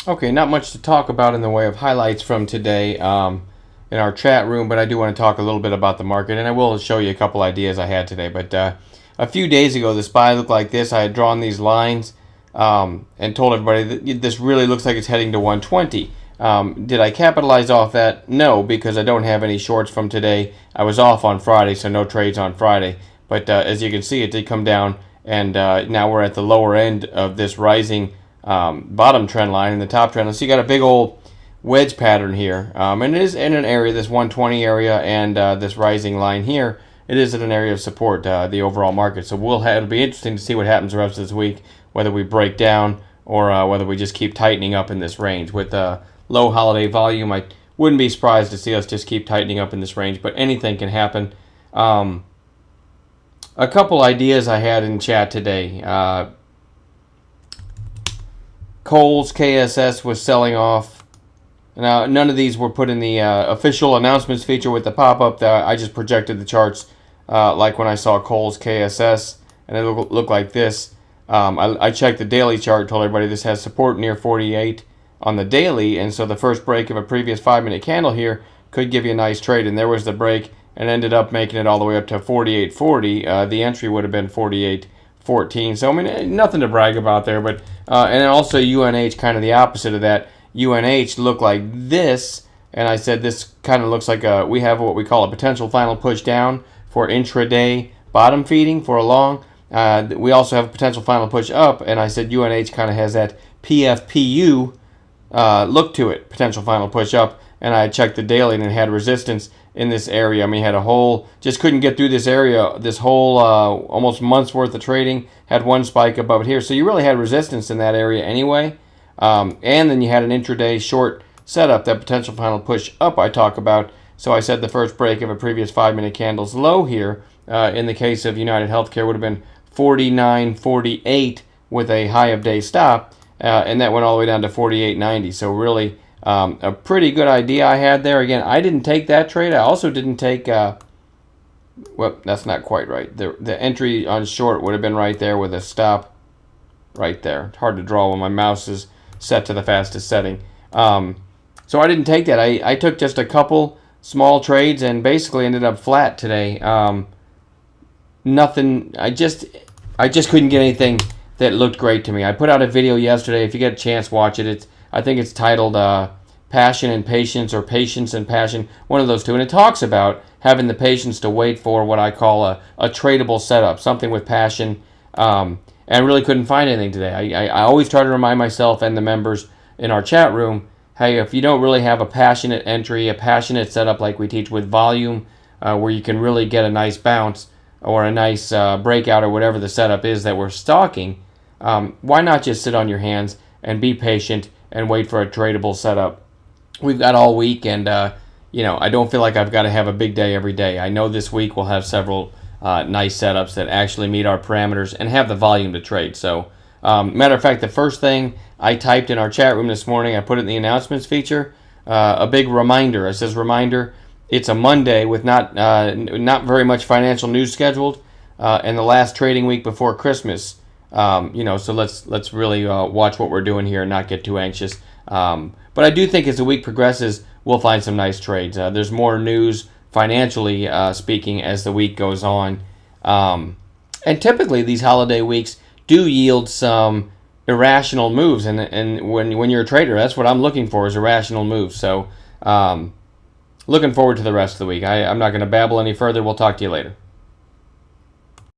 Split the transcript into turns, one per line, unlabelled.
Okay, not much to talk about in the way of highlights from today in our chat room, but I do want to talk a little bit about the market, and I will show you a couple ideas I had today. But a few days ago, the SPY looked like this. I had drawn these lines and told everybody that this really looks like it's heading to 120. Did I capitalize off that? No, because I don't have any shorts from today. I was off on Friday, so no trades on Friday. But as you can see, it did come down, and now we're at the lower end of this rising bottom trend line and the top trend line. So you got a big old wedge pattern here, and it is in an area, this 120 area, and this rising line here. It is at an area of support, the overall market. So it'll be interesting to see what happens the rest of this week, whether we break down or whether we just keep tightening up in this range. With low holiday volume, I wouldn't be surprised to see us just keep tightening up in this range, but anything can happen. A couple ideas I had in chat today. Kohl's KSS was selling off. Now, none of these were put in the official announcements feature with the pop-up. I just projected the charts like when I saw Kohl's KSS, and it looked like this. I checked the daily chart, told everybody this has support near 48 on the daily, and so the first break of a previous 5-minute candle here could give you a nice trade, and there was the break, and ended up making it all the way up to 48.40. The entry would have been 48.14. So, I mean, nothing to brag about there, but and also UNH, kind of the opposite of that. UNH looked like this, and I said this kind of looks like we have what we call a potential final push down for intraday bottom feeding for a long. We also have a potential final push up, and I said UNH kind of has that PFPU look to it, potential final push up, and I checked the daily and it had resistance in this area. I mean, had a whole, just couldn't get through this area, this whole almost month's worth of trading, had one spike above it here. So you really had resistance in that area anyway. And then you had an intraday short setup, that potential final push up I talk about. So I said the first break of a previous 5-minute candle's low here, in the case of United Healthcare, would have been 49.48 with a high of day stop. And that went all the way down to 48.90. So really a pretty good idea I had there. Again, I didn't take that trade. I also didn't take, well, that's not quite right. The entry on short would have been right there with a stop right there. It's hard to draw when my mouse is set to the fastest setting. So I didn't take that. I took just a couple small trades and basically ended up flat today. Nothing, I just couldn't get anything that looked great to me. I put out a video yesterday. If you get a chance, watch it. I think it's titled Passion and Patience, or Patience and Passion, one of those two. And it talks about having the patience to wait for what I call a tradable setup, something with passion. And I really couldn't find anything today. I always try to remind myself and the members in our chat room, hey, if you don't really have a passionate entry, a passionate setup like we teach with volume, where you can really get a nice bounce or a nice breakout or whatever the setup is that we're stalking, why not just sit on your hands and be patient and wait for a tradable setup? We've got all week, and I don't feel like I've got to have a big day every day. I know this week we'll have several nice setups that actually meet our parameters and have the volume to trade. So, matter of fact, the first thing I typed in our chat room this morning, I put it in the announcements feature, a big reminder. It says, reminder, it's a Monday with not very much financial news scheduled, and the last trading week before Christmas. So let's really watch what we're doing here and not get too anxious. But I do think as the week progresses, we'll find some nice trades. There's more news financially speaking as the week goes on. And typically these holiday weeks do yield some irrational moves. And when you're a trader, that's what I'm looking for, is irrational moves. So looking forward to the rest of the week. I'm not going to babble any further. We'll talk to you later.